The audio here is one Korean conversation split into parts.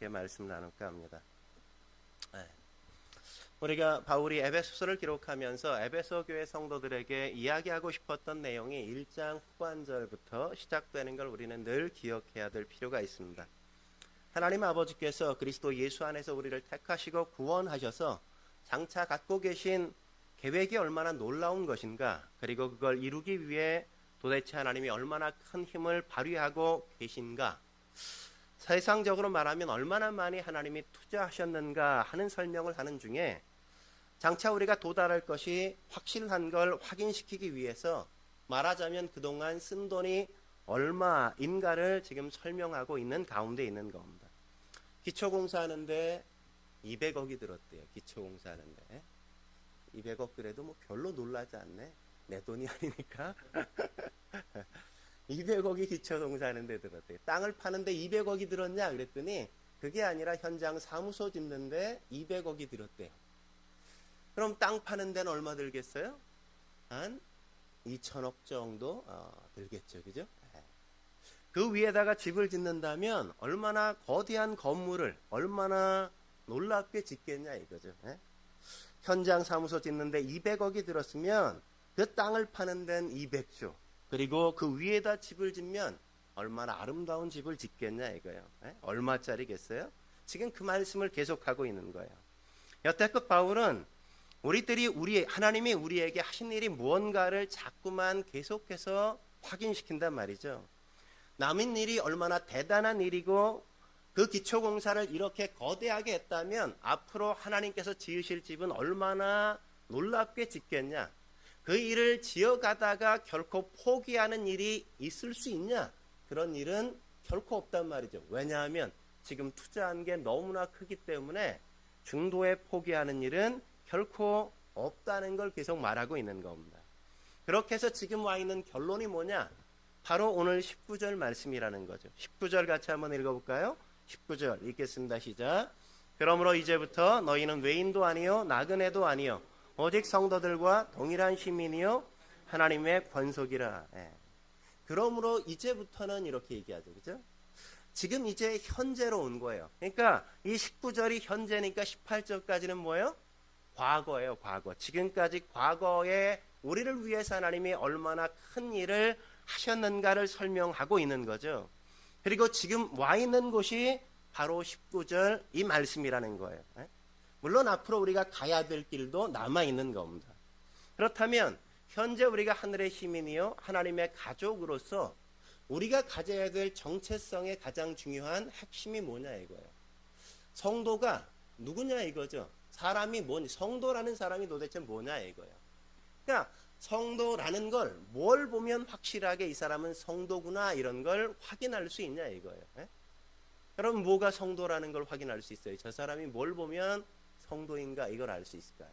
함께 말씀 나눌까 합니다. 우리가 바울이 에베소서를 기록하면서 에베소 교회 성도들에게 이야기하고 싶었던 내용이 1장 후반절부터 시작되는 걸 우리는 늘 기억해야 될 필요가 있습니다. 하나님 아버지께서 그리스도 예수 안에서 우리를 택하시고 구원하셔서 장차 갖고 계신 계획이 얼마나 놀라운 것인가, 그리고 그걸 이루기 위해 도대체 하나님이 얼마나 큰 힘을 발휘하고 계신가, 세상적으로 말하면 얼마나 많이 하나님이 투자하셨는가 하는 설명을 하는 중에 장차 우리가 도달할 것이 확실한 걸 확인시키기 위해서 말하자면 그동안 쓴 돈이 얼마인가를 지금 설명하고 있는 가운데 있는 겁니다. 기초공사하는데 200억이 들었대요. 기초공사하는데 200억 그래도 뭐 별로 놀라지 않네. 내 돈이 아니니까. 200억이 기초공사하는데 들었대요. 땅을 파는데 200억이 들었냐 그랬더니 그게 아니라 현장 사무소 짓는데 200억이 들었대요. 그럼 땅 파는 데는 얼마 들겠어요? 한 2천억 정도 들겠죠. 그죠? 그 위에다가 집을 짓는다면 얼마나 거대한 건물을 얼마나 놀랍게 짓겠냐 이거죠. 현장 사무소 짓는데 200억이 들었으면 그 땅을 파는 데는 200조, 그리고 그 위에다 집을 짓면 얼마나 아름다운 집을 짓겠냐 이거예요. 얼마짜리겠어요? 지금 그 말씀을 계속하고 있는 거예요. 여태껏 바울은 하나님이 우리에게 하신 일이 무언가를 자꾸만 계속해서 확인시킨단 말이죠. 남은 일이 얼마나 대단한 일이고 그 기초공사를 이렇게 거대하게 했다면 앞으로 하나님께서 지으실 집은 얼마나 놀랍게 짓겠냐, 그 일을 지어가다가 결코 포기하는 일이 있을 수 있냐, 그런 일은 결코 없단 말이죠. 왜냐하면 지금 투자한 게 너무나 크기 때문에 중도에 포기하는 일은 결코 없다는 걸 계속 말하고 있는 겁니다. 그렇게 해서 지금 와 있는 결론이 뭐냐? 바로 오늘 19절 말씀이라는 거죠. 19절 같이 한번 읽어볼까요? 19절 읽겠습니다. 시작. 그러므로 이제부터 너희는 외인도 아니요 나그네도 아니요 오직 성도들과 동일한 시민이요 하나님의 권속이라. 그러므로 이제부터는 이렇게 얘기하죠. 그죠? 지금 이제 현재로 온 거예요. 그러니까 이 19절이 현재니까 18절까지는 뭐예요? 과거예요. 과거. 지금까지 과거에 우리를 위해서 하나님이 얼마나 큰 일을 하셨는가를 설명하고 있는 거죠. 그리고 지금 와 있는 곳이 바로 19절 이 말씀이라는 거예요. 물론 앞으로 우리가 가야 될 길도 남아있는 겁니다. 그렇다면 현재 우리가 하늘의 시민이요 하나님의 가족으로서 우리가 가져야 될 정체성의 가장 중요한 핵심이 뭐냐 이거예요. 성도가 누구냐 이거죠. 사람이 뭐냐, 성도라는 사람이 도대체 뭐냐 이거예요. 그러니까 성도라는 걸 뭘 보면 확실하게 이 사람은 성도구나 이런 걸 확인할 수 있냐 이거예요. 여러분 뭐가 성도라는 걸 확인할 수 있어요? 저 사람이 뭘 보면 성도인가 이걸 알 수 있을까요?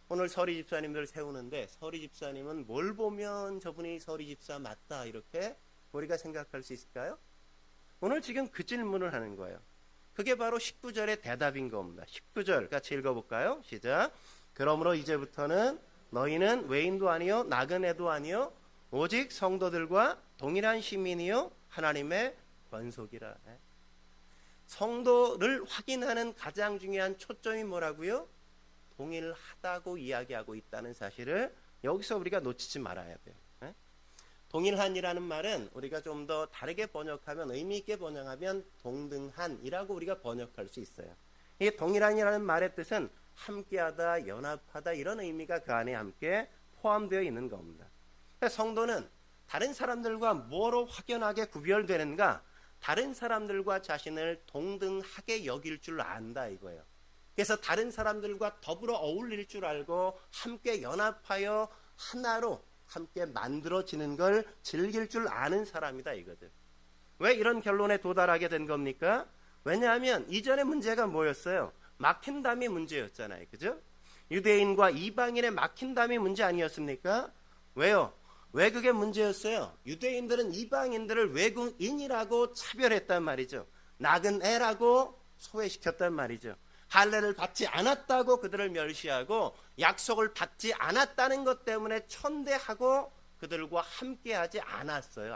오늘 서리 집사님들 세우는데 서리 집사님은 뭘 보면 저분이 서리 집사 맞다 이렇게 우리가 생각할 수 있을까요? 오늘 지금 그 질문을 하는 거예요. 그게 바로 19절의 대답인 겁니다. 19절 같이 읽어볼까요? 시작. 그러므로 이제부터는 너희는 외인도 아니요 나그네도 아니요 오직 성도들과 동일한 시민이요 하나님의 권속이라. 성도를 확인하는 가장 중요한 초점이 뭐라고요? 동일하다고 이야기하고 있다는 사실을 여기서 우리가 놓치지 말아야 돼요. 동일한이라는 말은 우리가 좀 더 다르게 번역하면, 의미 있게 번역하면 동등한이라고 우리가 번역할 수 있어요. 이 동일한이라는 말의 뜻은 함께하다, 연합하다 이런 의미가 그 안에 함께 포함되어 있는 겁니다. 성도는 다른 사람들과 뭐로 확연하게 구별되는가? 다른 사람들과 자신을 동등하게 여길 줄 안다 이거예요. 그래서 다른 사람들과 더불어 어울릴 줄 알고 함께 연합하여 하나로 함께 만들어지는 걸 즐길 줄 아는 사람이다 이거죠. 왜 이런 결론에 도달하게 된 겁니까? 왜냐하면 이전의 문제가 뭐였어요? 막힌담이 문제였잖아요. 그죠? 유대인과 이방인의 막힌담이 문제 아니었습니까? 왜요? 왜 그게 문제였어요? 유대인들은 이방인들을 외국인이라고 차별했단 말이죠. 나그네라고 소외시켰단 말이죠. 할례를 받지 않았다고 그들을 멸시하고 약속을 받지 않았다는 것 때문에 천대하고 그들과 함께하지 않았어요.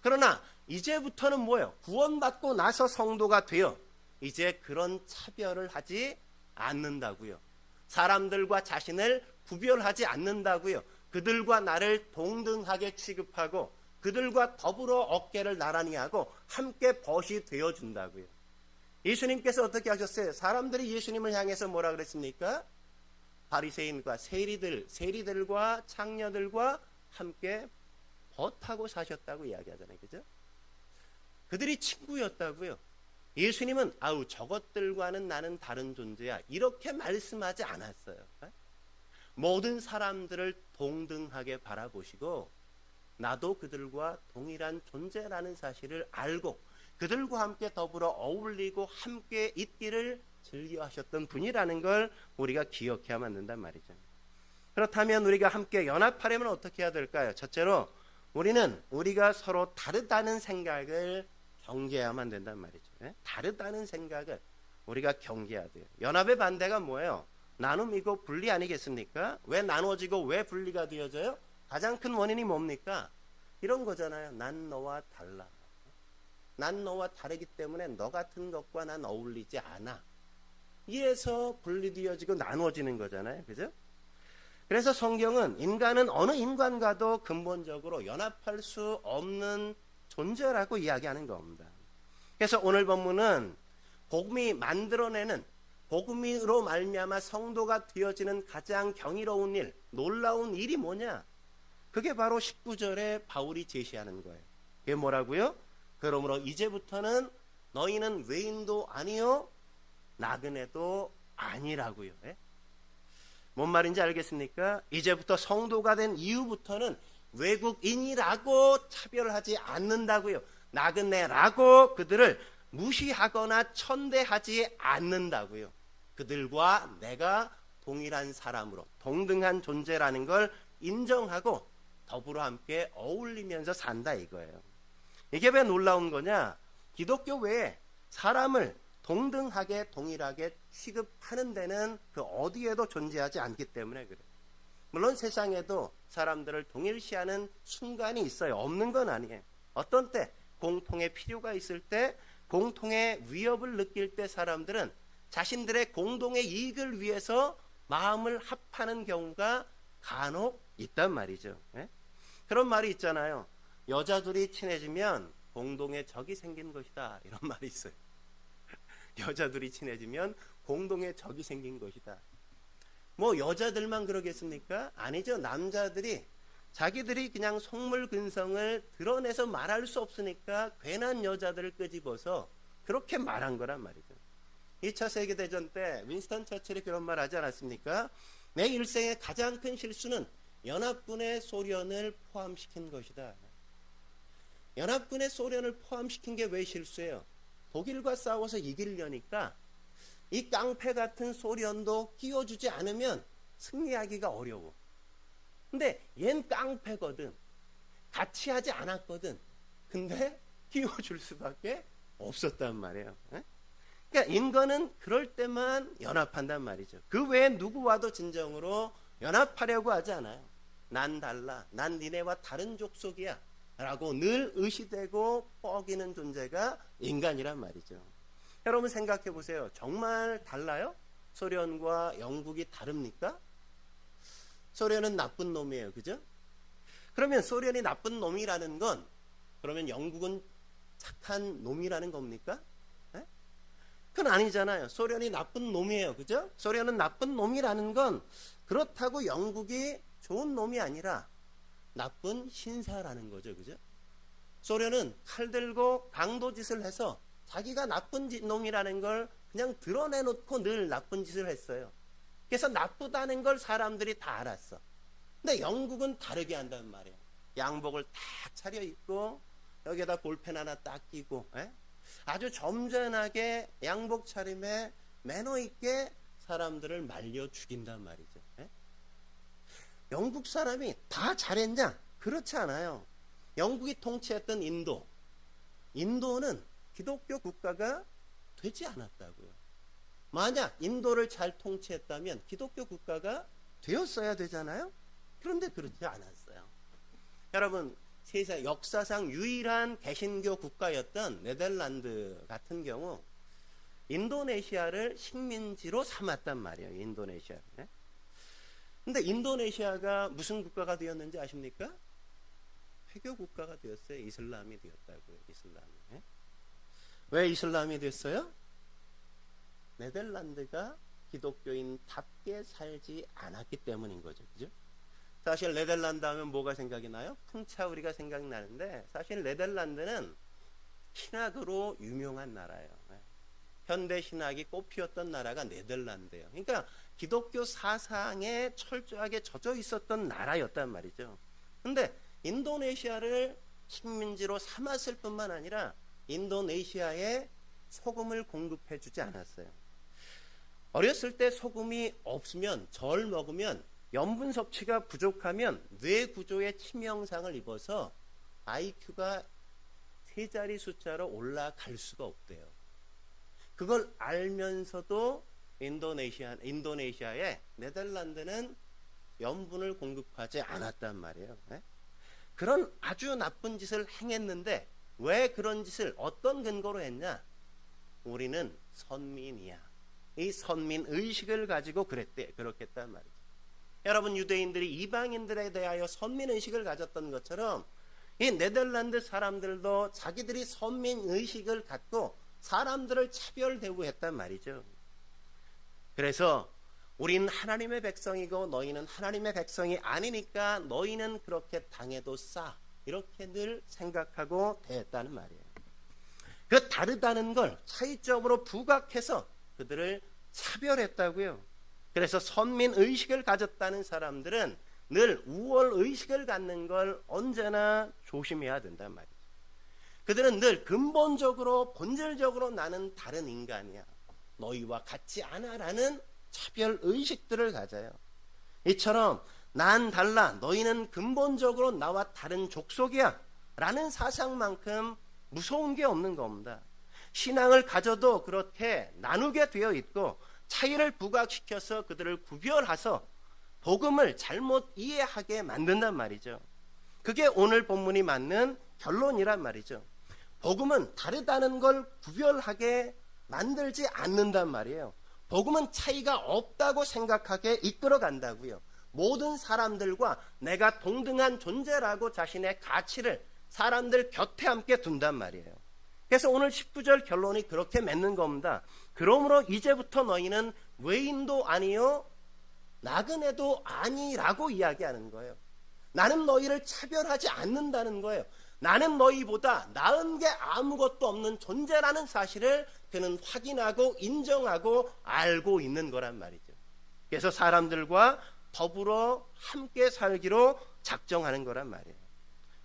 그러나 이제부터는 뭐예요? 구원받고 나서 성도가 되어 이제 그런 차별을 하지 않는다고요. 사람들과 자신을 구별하지 않는다고요. 그들과 나를 동등하게 취급하고 그들과 더불어 어깨를 나란히 하고 함께 벗이 되어준다고요. 예수님께서 어떻게 하셨어요? 사람들이 예수님을 향해서 뭐라 그랬습니까? 바리새인과 세리들과 창녀들과 함께 벗하고 사셨다고 이야기하잖아요. 그죠? 그들이 친구였다고요. 예수님은 아우 저것들과는 나는 다른 존재야 이렇게 말씀하지 않았어요. 모든 사람들을 동등하게 바라보시고 나도 그들과 동일한 존재라는 사실을 알고 그들과 함께 더불어 어울리고 함께 있기를 즐겨하셨던 분이라는 걸 우리가 기억해야만 된단 말이죠. 그렇다면 우리가 함께 연합하려면 어떻게 해야 될까요? 첫째로 우리는 우리가 서로 다르다는 생각을 경계해야만 된단 말이죠. 다르다는 생각을 우리가 경계해야 돼요. 연합의 반대가 뭐예요? 나눔이고 분리 아니겠습니까? 왜 나눠지고 왜 분리가 되어져요? 가장 큰 원인이 뭡니까? 이런 거잖아요. 난 너와 달라. 난 너와 다르기 때문에 너 같은 것과 난 어울리지 않아. 이래서 분리되어지고 나누어지는 거잖아요. 그죠? 그래서 성경은 인간은 어느 인간과도 근본적으로 연합할 수 없는 존재라고 이야기하는 겁니다. 그래서 오늘 본문은 복음이 만들어내는 복음으로 말미암아 성도가 되어지는 가장 경이로운 일, 놀라운 일이 뭐냐? 그게 바로 19절에 바울이 제시하는 거예요. 그게 뭐라고요? 그러므로 이제부터는 너희는 외인도 아니요 나그네도 아니라고요. 뭔 말인지 알겠습니까? 이제부터 성도가 된 이후부터는 외국인이라고 차별하지 않는다고요. 나그네라고 그들을 무시하거나 천대하지 않는다고요. 그들과 내가 동일한 사람으로 동등한 존재라는 걸 인정하고 더불어 함께 어울리면서 산다 이거예요. 이게 왜 놀라운 거냐? 기독교 외에 사람을 동등하게 동일하게 취급하는 데는 그 어디에도 존재하지 않기 때문에 그래요. 물론 세상에도 사람들을 동일시하는 순간이 있어요. 없는 건 아니에요. 어떤 때 공통의 필요가 있을 때 공통의 위협을 느낄 때 사람들은 자신들의 공동의 이익을 위해서 마음을 합하는 경우가 간혹 있단 말이죠. 그런 말이 있잖아요. 여자들이 친해지면 공동의 적이 생긴 것이다. 이런 말이 있어요. 여자들이 친해지면 공동의 적이 생긴 것이다. 뭐 여자들만 그러겠습니까? 아니죠. 남자들이 자기들이 그냥 속물근성을 드러내서 말할 수 없으니까 괜한 여자들을 끄집어서 그렇게 말한 거란 말이죠. 2차 세계대전 때 윈스턴 처칠이 그런 말 하지 않았습니까? 내 일생의 가장 큰 실수는 연합군의 소련을 포함시킨 것이다. 연합군의 소련을 포함시킨 게 왜 실수예요? 독일과 싸워서 이기려니까 이 깡패 같은 소련도 끼워주지 않으면 승리하기가 어려워. 근데 얜 깡패거든. 같이 하지 않았거든. 근데 끼워줄 수밖에 없었단 말이에요. 그러니까 인간은 그럴 때만 연합한단 말이죠. 그 외에 누구와도 진정으로 연합하려고 하지 않아요. 난 달라. 난 니네와 다른 족속이야. 라고 늘 의시되고 뻐기는 존재가 인간이란 말이죠. 여러분 생각해 보세요. 정말 달라요? 소련과 영국이 다릅니까? 소련은 나쁜 놈이에요. 그죠? 그러면 소련이 나쁜 놈이라는 건 그러면 영국은 착한 놈이라는 겁니까? 그건 아니잖아요. 소련이 나쁜 놈이에요. 그죠? 소련은 나쁜 놈이라는 건 그렇다고 영국이 좋은 놈이 아니라 나쁜 신사라는 거죠. 그죠? 소련은 칼 들고 강도짓을 해서 자기가 나쁜 놈이라는 걸 그냥 드러내놓고 늘 나쁜 짓을 했어요. 그래서 나쁘다는 걸 사람들이 다 알았어. 근데 영국은 다르게 한단 말이에요. 양복을 딱 차려입고 여기에다 볼펜 하나 딱 끼고 아주 점잖하게 양복 차림에 매너 있게 사람들을 말려 죽인단 말이죠. 영국 사람이 다 잘했냐? 그렇지 않아요. 영국이 통치했던 인도는 기독교 국가가 되지 않았다고요. 만약 인도를 잘 통치했다면 기독교 국가가 되었어야 되잖아요. 그런데 그렇지 않았어요. 여러분 역사상 유일한 개신교 국가였던 네덜란드 같은 경우 인도네시아를 식민지로 삼았단 말이에요. 인도네시아를. 근데 인도네시아가 무슨 국가가 되었는지 아십니까? 회교 국가가 되었어요. 이슬람이 되었다고요. 이슬람이. 왜 이슬람이 됐어요? 네덜란드가 기독교인답게 살지 않았기 때문인 거죠. 그죠? 사실 네덜란드 하면 뭐가 생각이 나요? 풍차우리가 생각나는데 사실 네덜란드는 신학으로 유명한 나라예요. 현대 신학이 꽃피웠던 나라가 네덜란드예요. 그러니까 기독교 사상에 철저하게 젖어 있었던 나라였단 말이죠. 근데 인도네시아를 식민지로 삼았을 뿐만 아니라 인도네시아에 소금을 공급해 주지 않았어요. 어렸을 때 소금이 없으면, 절 먹으면 염분 섭취가 부족하면 뇌 구조에 치명상을 입어서 IQ가 세 자리 숫자로 올라갈 수가 없대요. 그걸 알면서도 인도네시아에 네덜란드는 염분을 공급하지 않았단 말이에요. 그런 아주 나쁜 짓을 행했는데 왜 그런 짓을 어떤 근거로 했냐? 우리는 선민이야. 이 선민 의식을 가지고 그렇겠단 말이죠. 여러분, 유대인들이 이방인들에 대하여 선민 의식을 가졌던 것처럼 이 네덜란드 사람들도 자기들이 선민 의식을 갖고 사람들을 차별 대우했단 말이죠. 그래서 우린 하나님의 백성이고 너희는 하나님의 백성이 아니니까 너희는 그렇게 당해도 싸, 이렇게 늘 생각하고 대했다는 말이에요. 그 다르다는 걸 차이점으로 부각해서 그들을 차별했다고요. 그래서 선민의식을 가졌다는 사람들은 늘 우월의식을 갖는 걸 언제나 조심해야 된단 말이죠. 그들은 늘 근본적으로 본질적으로 나는 다른 인간이야, 너희와 같지 않아 라는 차별의식들을 가져요. 이처럼 난 달라, 너희는 근본적으로 나와 다른 족속이야 라는 사상만큼 무서운 게 없는 겁니다. 신앙을 가져도 그렇게 나누게 되어 있고 차이를 부각시켜서 그들을 구별해서 복음을 잘못 이해하게 만든단 말이죠. 그게 오늘 본문이 맞는 결론이란 말이죠. 복음은 다르다는 걸 구별하게 만들지 않는단 말이에요. 복음은 차이가 없다고 생각하게 이끌어 간다고요. 모든 사람들과 내가 동등한 존재라고 자신의 가치를 사람들 곁에 함께 둔단 말이에요. 그래서 오늘 19절 결론이 그렇게 맺는 겁니다. 그러므로 이제부터 너희는 외인도 아니요 나그네도 아니라고 이야기하는 거예요. 나는 너희를 차별하지 않는다는 거예요. 나는 너희보다 나은 게 아무것도 없는 존재라는 사실을 그는 확인하고 인정하고 알고 있는 거란 말이죠. 그래서 사람들과 더불어 함께 살기로 작정하는 거란 말이에요.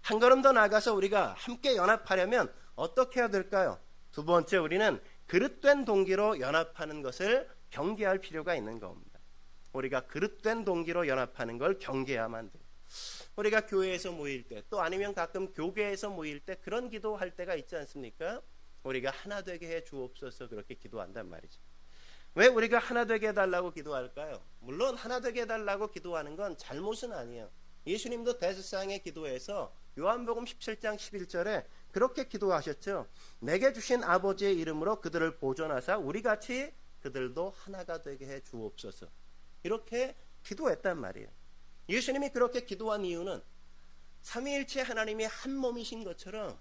한 걸음 더 나아가서 우리가 함께 연합하려면 어떻게 해야 될까요? 두 번째, 우리는 그릇된 동기로 연합하는 것을 경계할 필요가 있는 겁니다. 우리가 그릇된 동기로 연합하는 걸 경계해야만 돼요. 우리가 교회에서 모일 때, 또 아니면 가끔 교계에서 모일 때 그런 기도할 때가 있지 않습니까? 우리가 하나 되게 해 주옵소서, 그렇게 기도한단 말이죠. 왜 우리가 하나 되게 해달라고 기도할까요? 물론 하나 되게 해달라고 기도하는 건 잘못은 아니에요. 예수님도 대제사장의 기도에서 요한복음 17장 11절에 그렇게 기도하셨죠. 내게 주신 아버지의 이름으로 그들을 보존하사 우리같이 그들도 하나가 되게 해 주옵소서, 이렇게 기도했단 말이에요. 예수님이 그렇게 기도한 이유는 삼위일체 하나님이 한 몸이신 것처럼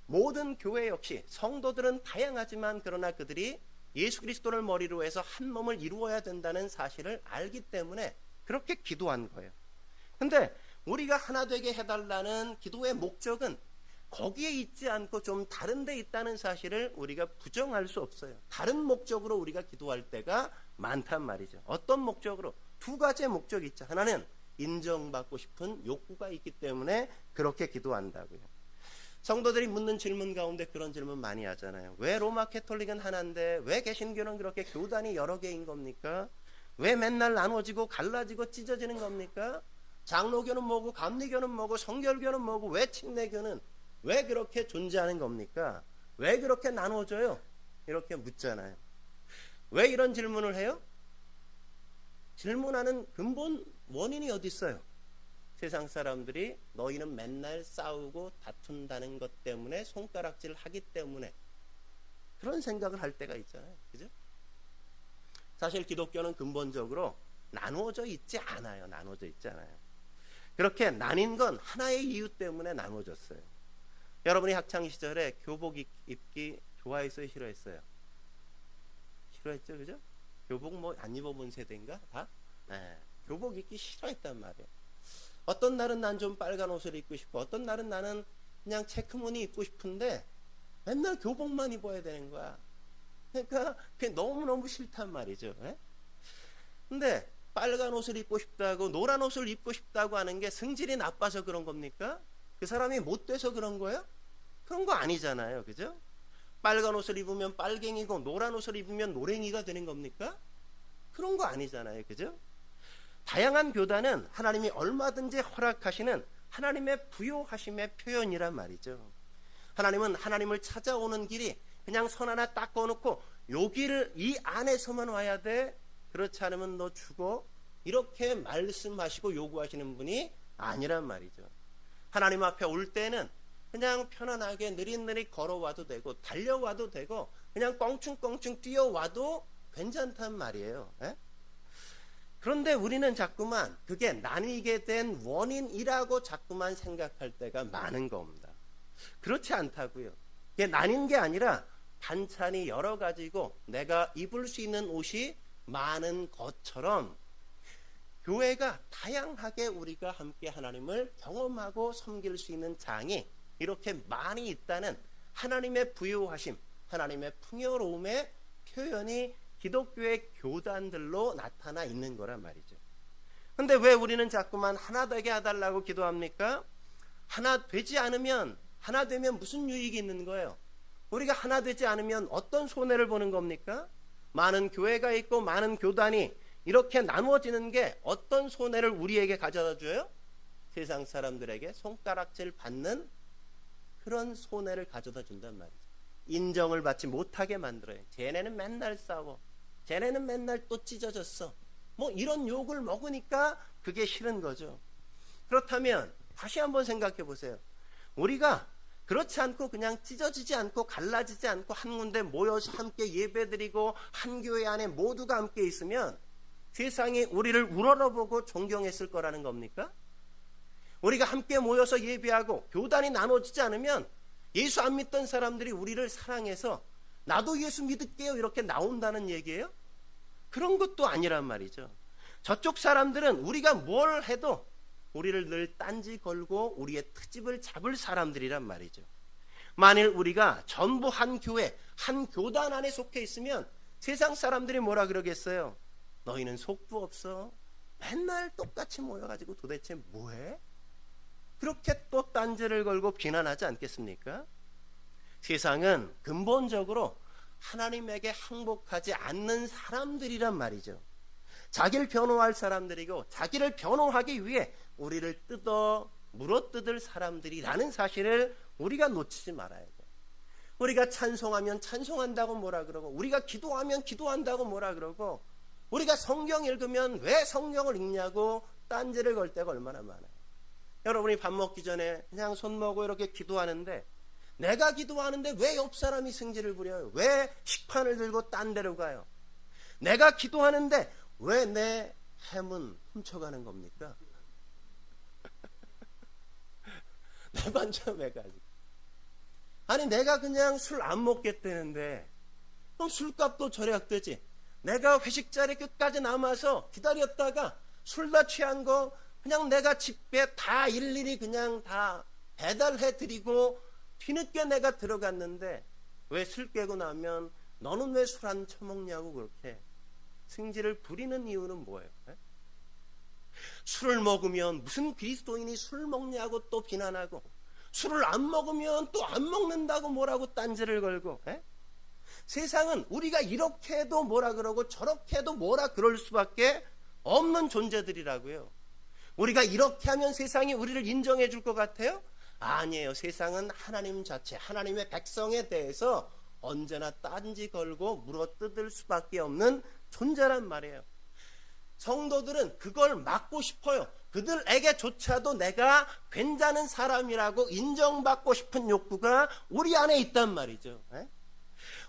모든 교회 역시 성도들은 다양하지만 그러나 그들이 예수 그리스도를 머리로 해서 한 몸을 이루어야 된다는 사실을 알기 때문에 그렇게 기도한 거예요. 근데 우리가 하나 되게 해달라는 기도의 목적은 거기에 있지 않고 좀 다른 데 있다는 사실을 우리가 부정할 수 없어요. 다른 목적으로 우리가 기도할 때가 많단 말이죠. 어떤 목적으로? 두 가지의 목적이 있죠. 하나는 인정받고 싶은 욕구가 있기 때문에 그렇게 기도한다고요. 성도들이 묻는 질문 가운데 그런 질문 많이 하잖아요. 왜 로마 캐톨릭은 하나인데 왜 개신교는 그렇게 교단이 여러 개인 겁니까? 왜 맨날 나눠지고 갈라지고 찢어지는 겁니까? 장로교는 뭐고 감리교는 뭐고 성결교는 뭐고 왜 침례교는 왜 그렇게 존재하는 겁니까? 왜 그렇게 나눠져요? 이렇게 묻잖아요. 왜 이런 질문을 해요? 질문하는 근본 원인이 어디 있어요? 세상 사람들이 너희는 맨날 싸우고 다툰다는 것 때문에 손가락질 하기 때문에 그런 생각을 할 때가 있잖아요. 그죠? 사실 기독교는 근본적으로 나누어져 있지 않아요. 나누어져 있지 않아요. 그렇게 나뉜 건 하나의 이유 때문에 나누어졌어요. 여러분이 학창시절에 교복 입기 좋아했어요? 싫어했어요? 싫어했죠? 그죠? 교복 뭐 안 입어본 세대인가? 다? 네. 교복 입기 싫어했단 말이에요. 어떤 날은 난 좀 빨간 옷을 입고 싶고 어떤 날은 나는 그냥 체크무늬 입고 싶은데 맨날 교복만 입어야 되는 거야. 그러니까 그게 너무너무 싫단 말이죠. 예? 근데 빨간 옷을 입고 싶다고 노란 옷을 입고 싶다고 하는 게 성질이 나빠서 그런 겁니까? 그 사람이 못돼서 그런 거예요? 그런 거 아니잖아요. 그죠? 빨간 옷을 입으면 빨갱이고 노란 옷을 입으면 노랭이가 되는 겁니까? 그런 거 아니잖아요. 그죠? 다양한 교단은 하나님이 얼마든지 허락하시는 하나님의 부요하심의 표현이란 말이죠. 하나님은 하나님을 찾아오는 길이 그냥 선 하나 딱 그어놓고 요 길을 이 안에서만 와야 돼. 그렇지 않으면 너 죽어. 이렇게 말씀하시고 요구하시는 분이 아니란 말이죠. 하나님 앞에 올 때는 그냥 편안하게 느릿느릿 걸어와도 되고 달려와도 되고 그냥 껑충껑충 뛰어와도 괜찮단 말이에요. 에? 그런데 우리는 자꾸만 그게 나뉘게 된 원인이라고 자꾸만 생각할 때가 많은 겁니다. 그렇지 않다고요. 그게 나뉜 게 아니라 반찬이 여러 가지고 내가 입을 수 있는 옷이 많은 것처럼 교회가 다양하게 우리가 함께 하나님을 경험하고 섬길 수 있는 장이 이렇게 많이 있다는 하나님의 부요하심, 하나님의 풍요로움의 표현이 기독교의 교단들로 나타나 있는 거란 말이죠. 근데 왜 우리는 자꾸만 하나 되게 해달라고 기도합니까? 하나 되지 않으면, 하나 되면 무슨 유익이 있는 거예요? 우리가 하나 되지 않으면 어떤 손해를 보는 겁니까? 많은 교회가 있고 많은 교단이 이렇게 나누어지는 게 어떤 손해를 우리에게 가져다 줘요? 세상 사람들에게 손가락질 받는 그런 손해를 가져다 준단 말이죠. 인정을 받지 못하게 만들어요. 쟤네는 맨날 싸워. 쟤네는 맨날 또 찢어졌어. 뭐 이런 욕을 먹으니까 그게 싫은 거죠. 그렇다면 다시 한번 생각해 보세요. 우리가 그렇지 않고 그냥 찢어지지 않고 갈라지지 않고 한 군데 모여서 함께 예배드리고 한 교회 안에 모두가 함께 있으면 세상이 우리를 우러러보고 존경했을 거라는 겁니까? 우리가 함께 모여서 예배하고 교단이 나눠지지 않으면 예수 안 믿던 사람들이 우리를 사랑해서 나도 예수 믿을게요 이렇게 나온다는 얘기예요? 그런 것도 아니란 말이죠. 저쪽 사람들은 우리가 뭘 해도 우리를 늘 딴지 걸고 우리의 트집을 잡을 사람들이란 말이죠. 만일 우리가 전부 한 교회, 한 교단 안에 속해 있으면 세상 사람들이 뭐라 그러겠어요? 너희는 속부 없어? 맨날 똑같이 모여가지고 도대체 뭐해? 그렇게 또 딴지를 걸고 비난하지 않겠습니까? 세상은 근본적으로 하나님에게 항복하지 않는 사람들이란 말이죠. 자기를 변호할 사람들이고 자기를 변호하기 위해 우리를 물어뜯을 사람들이라는 사실을 우리가 놓치지 말아야 돼요. 우리가 찬송하면 찬송한다고 뭐라 그러고 우리가 기도하면 기도한다고 뭐라 그러고 우리가 성경 읽으면 왜 성경을 읽냐고 딴지를 걸 때가 얼마나 많아요. 여러분이 밥 먹기 전에 그냥 손 모으고 이렇게 기도하는데 내가 기도하는데 왜 옆 사람이 승질을 부려요? 왜 식판을 들고 딴 데로 가요? 내가 기도하는데 왜 내 햄은 훔쳐가는 겁니까? 내 반찬 왜 가지? 아니 내가 그냥 술 안 먹겠다는데 그럼 술값도 절약되지. 내가 회식 자리 끝까지 남아서 기다렸다가 술 다 취한 거 그냥 내가 집에 다 일일이 그냥 다 배달해 드리고 뒤늦게 내가 들어갔는데 왜 술 깨고 나면 너는 왜 술 안 처먹냐고 그렇게 승질을 부리는 이유는 뭐예요? 에? 술을 먹으면 무슨 그리스도인이 술 먹냐고 또 비난하고 술을 안 먹으면 또 안 먹는다고 뭐라고 딴지를 걸고 에? 세상은 우리가 이렇게 해도 뭐라 그러고 저렇게 해도 뭐라 그럴 수밖에 없는 존재들이라고요. 우리가 이렇게 하면 세상이 우리를 인정해 줄 것 같아요? 아니에요. 세상은 하나님 자체, 하나님의 백성에 대해서 언제나 딴지 걸고 물어뜯을 수밖에 없는 존재란 말이에요. 성도들은 그걸 막고 싶어요. 그들에게조차도 내가 괜찮은 사람이라고 인정받고 싶은 욕구가 우리 안에 있단 말이죠.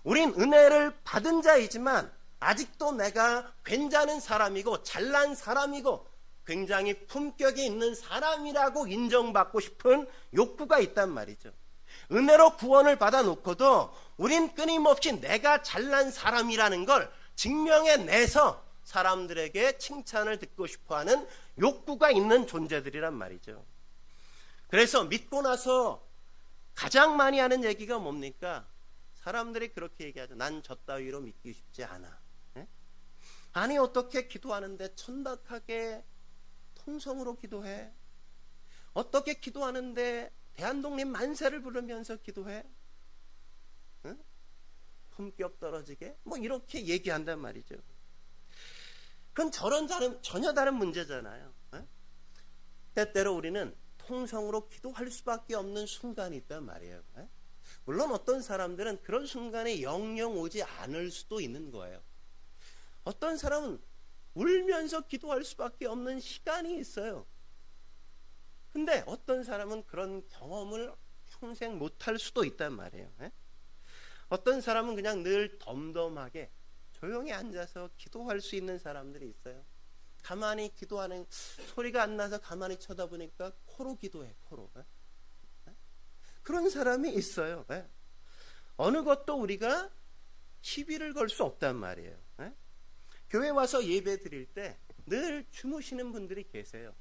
우린 은혜를 받은 자이지만 아직도 내가 괜찮은 사람이고 잘난 사람이고 굉장히 품격이 있는 사람이라고 인정받고 싶은 욕구가 있단 말이죠. 은혜로 구원을 받아놓고도 우린 끊임없이 내가 잘난 사람이라는 걸 증명해내서 사람들에게 칭찬을 듣고 싶어하는 욕구가 있는 존재들이란 말이죠. 그래서 믿고 나서 가장 많이 하는 얘기가 뭡니까? 사람들이 그렇게 얘기하죠. 난 저 따위로 믿기 쉽지 않아. 아니 어떻게 기도하는데 천박하게 통성으로 기도해? 어떻게 기도하는데 대한독립 만세를 부르면서 기도해? 응? 품격 떨어지게? 뭐 이렇게 얘기한단 말이죠. 그건 전혀 다른 문제잖아요. 때때로 우리는 통성으로 기도할 수밖에 없는 순간이 있단 말이에요. 물론 어떤 사람들은 그런 순간에 영영 오지 않을 수도 있는 거예요. 어떤 사람은 울면서 기도할 수밖에 없는 시간이 있어요. 근데 어떤 사람은 그런 경험을 평생 못할 수도 있단 말이에요. 어떤 사람은 그냥 늘 덤덤하게 조용히 앉아서 기도할 수 있는 사람들이 있어요. 가만히 기도하는 소리가 안 나서 가만히 쳐다보니까 코로 기도해. 코로. 그런 사람이 있어요. 어느 것도 우리가 시비를 걸 수 없단 말이에요. 교회 와서 예배 드릴 때 늘 주무시는 분들이 계세요.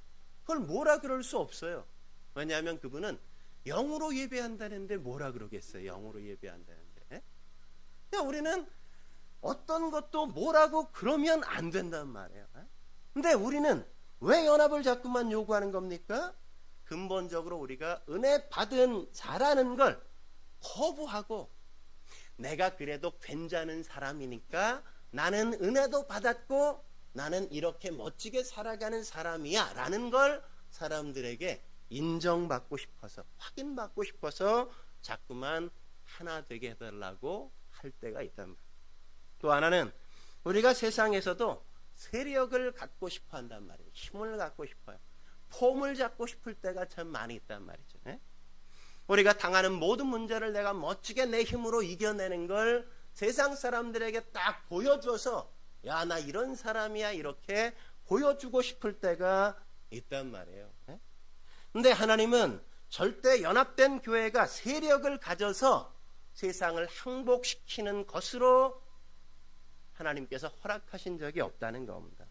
그걸 뭐라 그럴 수 없어요. 왜냐하면 그분은 영으로 예배한다는데 뭐라 그러겠어요. 영으로 예배한다는데. 그냥 우리는 어떤 것도 뭐라고 그러면 안 된단 말이에요. 근데 우리는 왜 연합을 자꾸만 요구하는 겁니까? 근본적으로 우리가 은혜 받은 자라는 걸 거부하고 내가 그래도 괜찮은 사람이니까 나는 은혜도 받았고 나는 이렇게 멋지게 살아가는 사람이야 라는 걸 사람들에게 인정받고 싶어서 확인받고 싶어서 자꾸만 하나 되게 해달라고 할 때가 있단 말이에요. 또 하나는 우리가 세상에서도 세력을 갖고 싶어 한단 말이에요. 힘을 갖고 싶어요. 폼을 잡고 싶을 때가 참 많이 있단 말이죠. 우리가 당하는 모든 문제를 내가 멋지게 내 힘으로 이겨내는 걸 세상 사람들에게 딱 보여줘서 야, 나 이런 사람이야 이렇게 보여주고 싶을 때가 있단 말이에요. 근데 하나님은 절대 연합된 교회가 세력을 가져서 세상을 항복시키는 것으로 하나님께서 허락하신 적이 없다는 겁니다.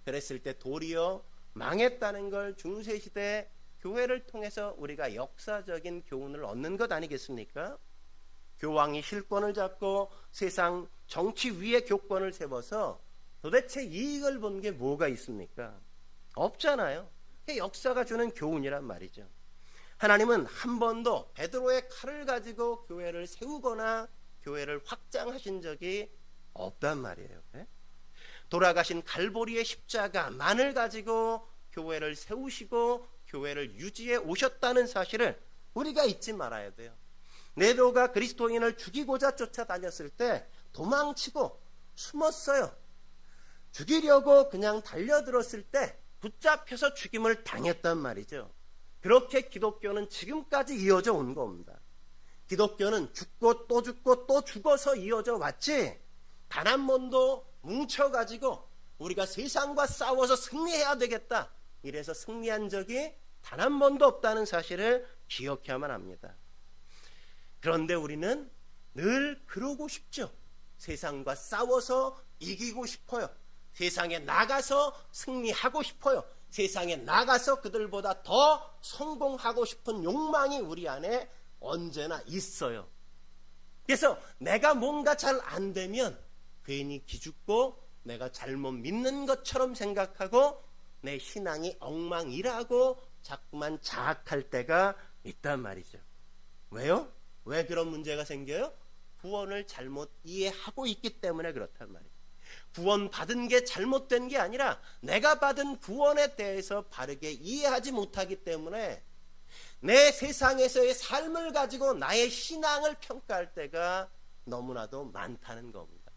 그랬을 때 도리어 망했다는 걸 중세시대 교회를 통해서 우리가 역사적인 교훈을 얻는 것 아니겠습니까? 교황이 실권을 잡고 세상 정치 위에 교권을 세워서 도대체 이익을 본 게 뭐가 있습니까? 없잖아요. 그게 역사가 주는 교훈이란 말이죠. 하나님은 한 번도 베드로의 칼을 가지고 교회를 세우거나 교회를 확장하신 적이 없단 말이에요. 돌아가신 갈보리의 십자가만을 가지고 교회를 세우시고 교회를 유지해 오셨다는 사실을 우리가 잊지 말아야 돼요. 네로가 그리스도인을 죽이고자 쫓아다녔을 때 도망치고 숨었어요. 죽이려고 그냥 달려들었을 때 붙잡혀서 죽임을 당했단 말이죠. 그렇게 기독교는 지금까지 이어져 온 겁니다. 기독교는 죽고 또 죽어서 이어져 왔지 단 한 번도 뭉쳐가지고 우리가 세상과 싸워서 승리해야 되겠다 이래서 승리한 적이 단 한 번도 없다는 사실을 기억해야만 합니다. 그런데 우리는 늘 그러고 싶죠. 세상과 싸워서 이기고 싶어요. 세상에 나가서 승리하고 싶어요. 세상에 나가서 그들보다 더 성공하고 싶은 욕망이 우리 안에 언제나 있어요. 그래서 내가 뭔가 잘 안 되면 괜히 기죽고 내가 잘못 믿는 것처럼 생각하고 내 신앙이 엉망이라고 자꾸만 자학할 때가 있단 말이죠. 왜요? 왜 그런 문제가 생겨요? 구원을 잘못 이해하고 있기 때문에 그렇단 말이에요. 구원 받은 게 잘못된 게 아니라 내가 받은 구원에 대해서 바르게 이해하지 못하기 때문에 내 세상에서의 삶을 가지고 나의 신앙을 평가할 때가 너무나도 많다는 겁니다.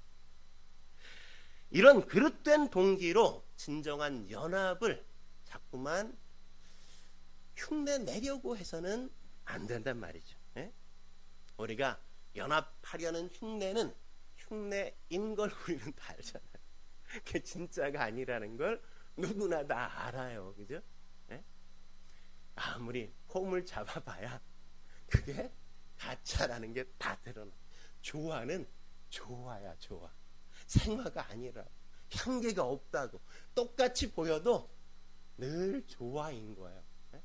이런 그릇된 동기로 진정한 연합을 자꾸만 흉내 내려고 해서는 안 된단 말이죠. 예? 우리가 연합하려는 흉내는 흉내인 걸 우리는 다 알잖아요. 그게 진짜가 아니라는 걸 누구나 다 알아요. 그죠? 예? 아무리 폼을 잡아봐야 그게 가짜라는 게 다 드러나. 조화는 조화야, 조화. 생화가 아니라 향기가 없다고. 똑같이 보여도 늘 조화인 거예요. 예?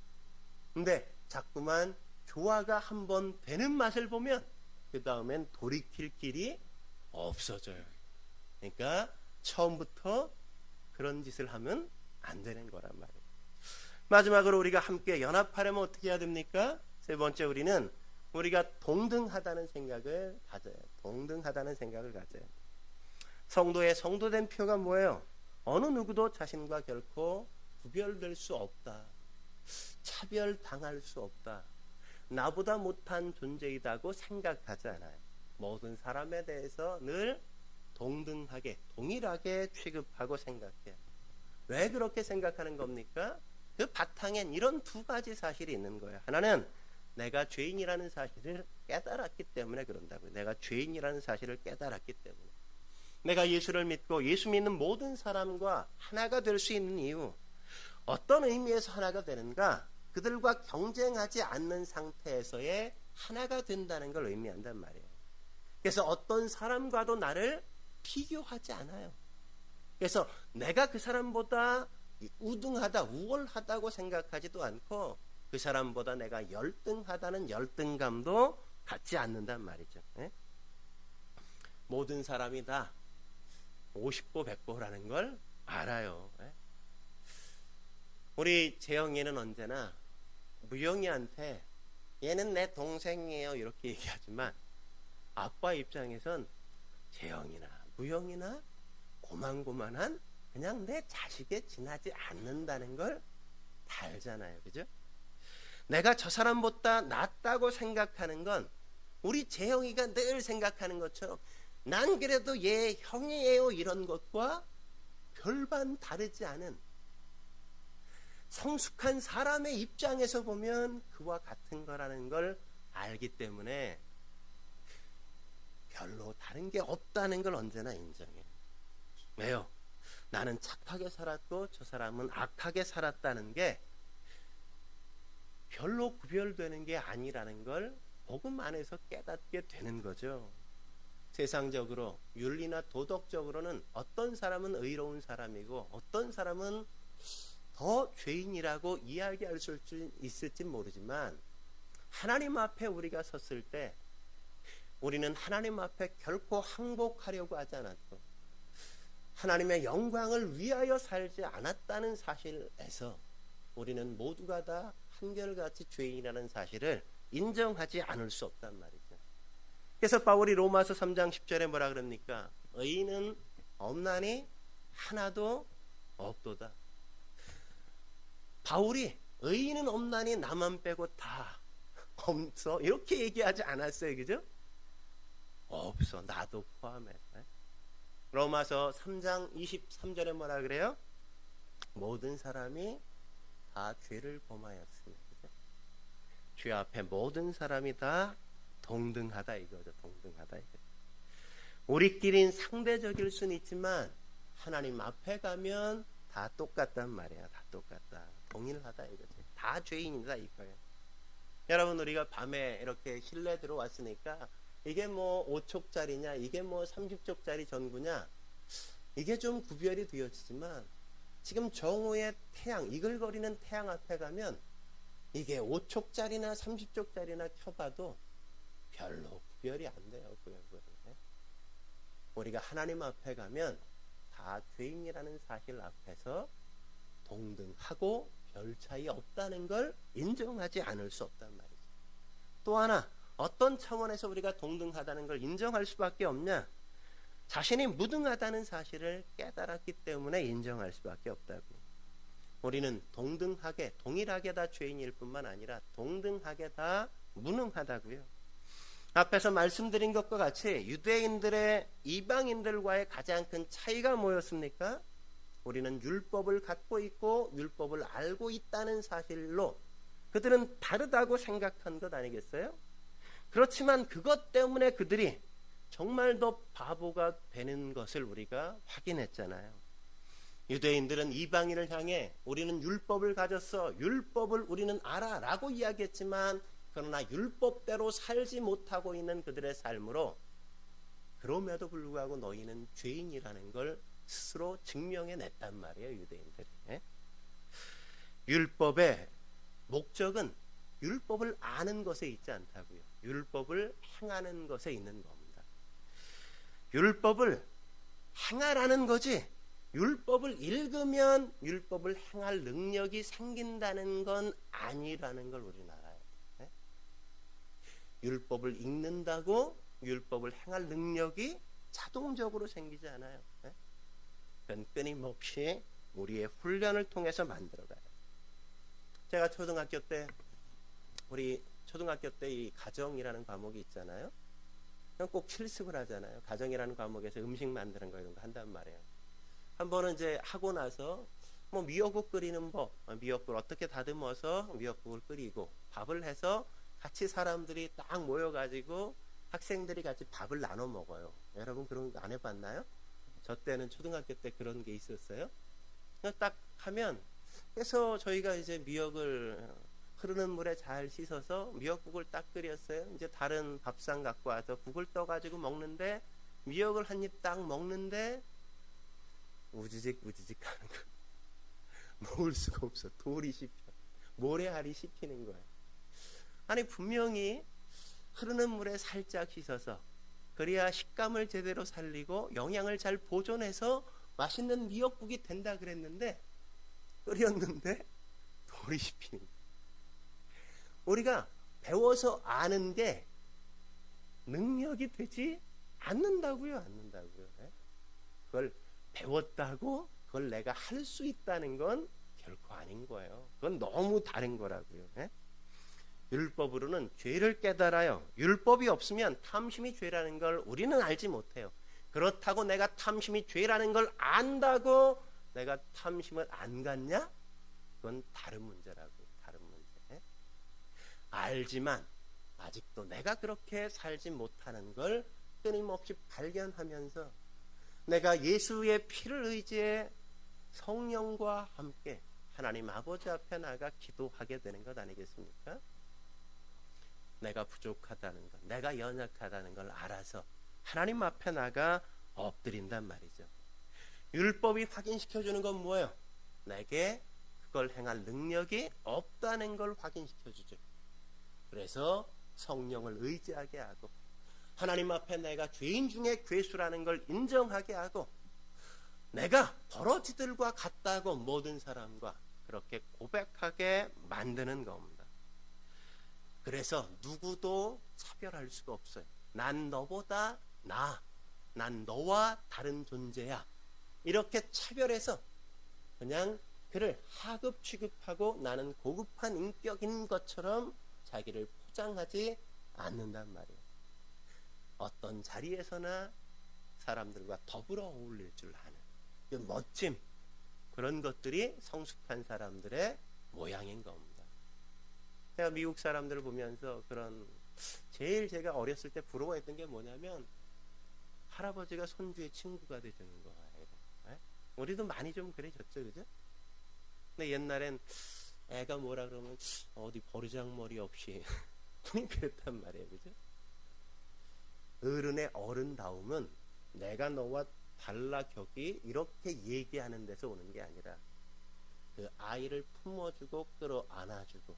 근데 자꾸만 조화가 한번 되는 맛을 보면 그 다음엔 돌이킬 길이 없어져요. 그러니까 처음부터 그런 짓을 하면 안 되는 거란 말이에요. 마지막으로 우리가 함께 연합하려면 어떻게 해야 됩니까? 세 번째, 우리가 동등하다는 생각을 가져요. 동등하다는 생각을 가져요. 성도의 성도된 표가 뭐예요? 어느 누구도 자신과 결코 구별될 수 없다. 차별당할 수 없다. 나보다 못한 존재이다고 생각하지 않아요. 모든 사람에 대해서 늘 동등하게, 동일하게 취급하고 생각해요. 왜 그렇게 생각하는 겁니까? 그 바탕엔 이런 두 가지 사실이 있는 거예요. 하나는 내가 죄인이라는 사실을 깨달았기 때문에 그런다고요. 내가 죄인이라는 사실을 깨달았기 때문에. 내가 예수를 믿고 예수 믿는 모든 사람과 하나가 될 수 있는 이유, 어떤 의미에서 하나가 되는가? 그들과 경쟁하지 않는 상태에서의 하나가 된다는 걸 의미한단 말이에요. 그래서 어떤 사람과도 나를 비교하지 않아요. 그래서 내가 그 사람보다 우등하다, 우월하다고 생각하지도 않고 그 사람보다 내가 열등하다는 열등감도 갖지 않는단 말이죠. 예? 모든 사람이 다 50보 100보라는 걸 알아요. 예? 우리 재영이는 언제나 무영이한테 얘는 내 동생이에요 이렇게 얘기하지만 아빠 입장에선 재영이나 무영이나 고만고만한 그냥 내 자식에 지나지 않는다는 걸 다 알잖아요. 그죠? 내가 저 사람보다 낫다고 생각하는 건 우리 재영이가 늘 생각하는 것처럼 난 그래도 얘 형이에요 이런 것과 별반 다르지 않은 성숙한 사람의 입장에서 보면 그와 같은 거라는 걸 알기 때문에 별로 다른 게 없다는 걸 언제나 인정해요. 왜요? 나는 착하게 살았고 저 사람은 악하게 살았다는 게 별로 구별되는 게 아니라는 걸 복음 안에서 깨닫게 되는 거죠. 세상적으로 윤리나 도덕적으로는 어떤 사람은 의로운 사람이고 어떤 사람은 더 죄인이라고 이야기할 수 있을지 모르지만 하나님 앞에 우리가 섰을 때 우리는 하나님 앞에 결코 항복하려고 하지 않았고 하나님의 영광을 위하여 살지 않았다는 사실에서 우리는 모두가 다 한결같이 죄인이라는 사실을 인정하지 않을 수 없단 말이죠. 그래서 바울이 로마서 3장 10절에 뭐라 그럽니까? 의인은 없나니 하나도 없도다. 바울이 의인은 없나니 나만 빼고 다 없어 이렇게 얘기하지 않았어요. 그죠? 없어. 나도 포함해. 로마서 3장 23절에 뭐라 그래요? 모든 사람이 다 죄를 범하였으니. 그죠? 죄 앞에 모든 사람이 다 동등하다 이거죠. 동등하다 이거죠. 우리끼리는 상대적일 수는 있지만 하나님 앞에 가면 다 똑같단 말이야. 다 똑같다. 동일하다 이거죠. 다 죄인이다 이거예요. 여러분 우리가 밤에 이렇게 실내 들어왔으니까 이게 뭐 5촉짜리냐 이게 뭐 30촉짜리 전구냐 이게 좀 구별이 되어지지만 지금 정오의 태양 이글거리는 태양 앞에 가면 이게 5촉짜리나 30촉짜리나 켜봐도 별로 구별이 안 돼요. 우리가 하나님 앞에 가면 다 죄인이라는 사실 앞에서 동등하고 별 차이 없다는 걸 인정하지 않을 수 없단 말이죠. 또 하나 어떤 차원에서 우리가 동등하다는 걸 인정할 수밖에 없냐? 자신이 무등하다는 사실을 깨달았기 때문에 인정할 수밖에 없다고. 우리는 동등하게 동일하게 다 죄인일 뿐만 아니라 동등하게 다 무능하다고요. 앞에서 말씀드린 것과 같이 유대인들의 이방인들과의 가장 큰 차이가 뭐였습니까? 우리는 율법을 갖고 있고 율법을 알고 있다는 사실로 그들은 다르다고 생각한 것 아니겠어요? 그렇지만 그것 때문에 그들이 정말 더 바보가 되는 것을 우리가 확인했잖아요. 유대인들은 이방인을 향해 우리는 율법을 가졌어, 율법을 우리는 알아 라고 이야기했지만 그러나 율법대로 살지 못하고 있는 그들의 삶으로 그럼에도 불구하고 너희는 죄인이라는 걸 스스로 증명해냈단 말이에요. 유대인들이. 율법의 목적은 율법을 아는 것에 있지 않다고요. 율법을 행하는 것에 있는 겁니다. 율법을 행하라는 거지 율법을 읽으면 율법을 행할 능력이 생긴다는 건 아니라는 걸 우리는 알아요. 율법을 읽는다고 율법을 행할 능력이 자동적으로 생기지 않아요. 그건 끊임없이 우리의 훈련을 통해서 만들어가요. 제가 초등학교 때 이 가정이라는 과목이 있잖아요. 그냥 꼭 실습을 하잖아요. 가정이라는 과목에서 음식 만드는 거 이런 거 한단 말이에요. 한 번은 이제 하고 나서 뭐 미역국 끓이는 법, 미역국을 어떻게 다듬어서 미역국을 끓이고 밥을 해서 같이 사람들이 딱 모여가지고 학생들이 같이 밥을 나눠 먹어요. 여러분 그런 거 안 해봤나요? 저 때는 초등학교 때 그런 게 있었어요. 그냥 딱 하면 그래서 저희가 이제 미역을 흐르는 물에 잘 씻어서 미역국을 딱 끓였어요. 이제 다른 밥상 갖고 와서 국을 떠가지고 먹는데 미역을 한 입 딱 먹는데 우지직 하는 거. 먹을 수가 없어. 돌이 씹혀. 모래알이 씹히는 거예요. 아니 분명히 흐르는 물에 살짝 씻어서 그래야 식감을 제대로 살리고 영양을 잘 보존해서 맛있는 미역국이 된다 그랬는데 끓였는데 돌이 씹히는 거예요. 우리가 배워서 아는 게 능력이 되지 않는다고요. 그걸 배웠다고 그걸 내가 할 수 있다는 건 결코 아닌 거예요. 그건 너무 다른 거라고요. 율법으로는 죄를 깨달아요. 율법이 없으면 탐심이 죄라는 걸 우리는 알지 못해요. 그렇다고 내가 탐심이 죄라는 걸 안다고 내가 탐심을 안 갖냐? 그건 다른 문제라고. 다른 문제. 알지만 아직도 내가 그렇게 살지 못하는 걸 끊임없이 발견하면서 내가 예수의 피를 의지해 성령과 함께 하나님 아버지 앞에 나가 기도하게 되는 것 아니겠습니까? 내가 부족하다는 것, 내가 연약하다는 걸 알아서 하나님 앞에 나가 엎드린단 말이죠. 율법이 확인시켜주는 건 뭐예요? 내게 그걸 행할 능력이 없다는 걸 확인시켜주죠. 그래서 성령을 의지하게 하고 하나님 앞에 내가 죄인 중에 괴수라는 걸 인정하게 하고 내가 버러지들과 같다고 모든 사람과 그렇게 고백하게 만드는 겁니다. 그래서 누구도 차별할 수가 없어요. 난 너보다 나아. 난 너와 다른 존재야. 이렇게 차별해서 그냥 그를 하급 취급하고 나는 고급한 인격인 것처럼 자기를 포장하지 않는단 말이에요. 어떤 자리에서나 사람들과 더불어 어울릴 줄 아는 그 멋짐, 그런 것들이 성숙한 사람들의 모양인 겁니다. 제가 미국 사람들을 보면서 제일 제가 어렸을 때 부러워했던 게 뭐냐면 할아버지가 손주의 친구가 되주는 거예요. 우리도 많이 좀 그래졌죠, 그죠? 근데 옛날엔 애가 뭐라 그러면 어디 버르장머리 없이 그랬단 말이에요, 그죠? 어른의 어른다움은 내가 너와 달라 격이 이렇게 얘기하는 데서 오는 게 아니라 그 아이를 품어주고 끌어안아주고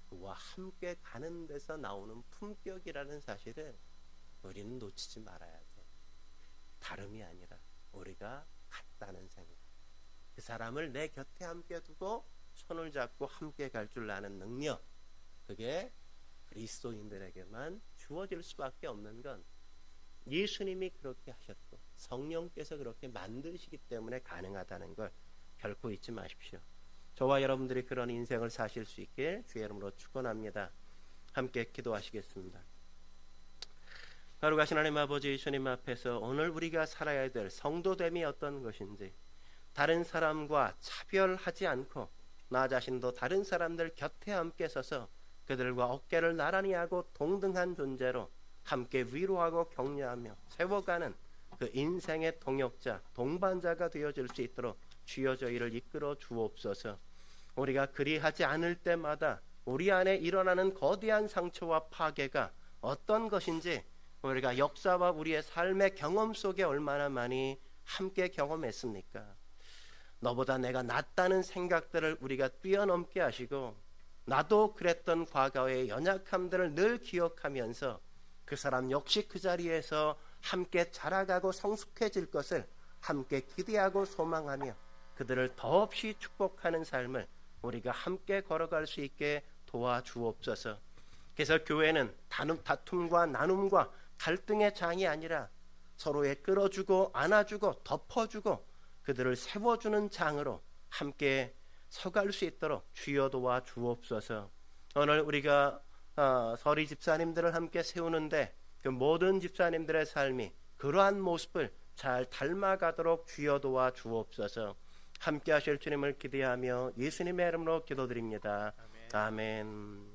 그와 함께 가는 데서 나오는 품격이라는 사실을 우리는 놓치지 말아야 돼. 다름이 아니라 우리가 같다는 생각. 그 사람을 내 곁에 함께 두고 손을 잡고 함께 갈 줄 아는 능력. 그게 그리스도인들에게만 주어질 수밖에 없는 건 예수님이 그렇게 하셨고 성령께서 그렇게 만드시기 때문에 가능하다는 걸 결코 잊지 마십시오. 저와 여러분들이 그런 인생을 사실 수 있게 주의 이름으로 축원합니다. 함께 기도하시겠습니다. 거룩하신 하나님 아버지 주님 앞에서 오늘 우리가 살아야 될 성도됨이 어떤 것인지, 다른 사람과 차별하지 않고 나 자신도 다른 사람들 곁에 함께 서서 그들과 어깨를 나란히 하고 동등한 존재로 함께 위로하고 격려하며 세워가는 그 인생의 동역자, 동반자가 되어질 수 있도록 주여 저희를 이끌어 주옵소서. 우리가 그리하지 않을 때마다 우리 안에 일어나는 거대한 상처와 파괴가 어떤 것인지 우리가 역사와 우리의 삶의 경험 속에 얼마나 많이 함께 경험했습니까? 너보다 내가 낫다는 생각들을 우리가 뛰어넘게 하시고, 나도 그랬던 과거의 연약함들을 늘 기억하면서 그 사람 역시 그 자리에서 함께 자라가고 성숙해질 것을 함께 기대하고 소망하며 그들을 더없이 축복하는 삶을 우리가 함께 걸어갈 수 있게 도와주옵소서. 그래서 교회는 다툼과 나눔과 갈등의 장이 아니라 서로에 끌어주고 안아주고 덮어주고 그들을 세워주는 장으로 함께 서갈 수 있도록 주여 도와 주옵소서. 오늘 우리가 서리 집사님들을 함께 세우는데 그 모든 집사님들의 삶이 그러한 모습을 잘 닮아가도록 주여 도와 주옵소서. 함께 하실 주님을 기대하며 예수님의 이름으로 기도드립니다. 아멘.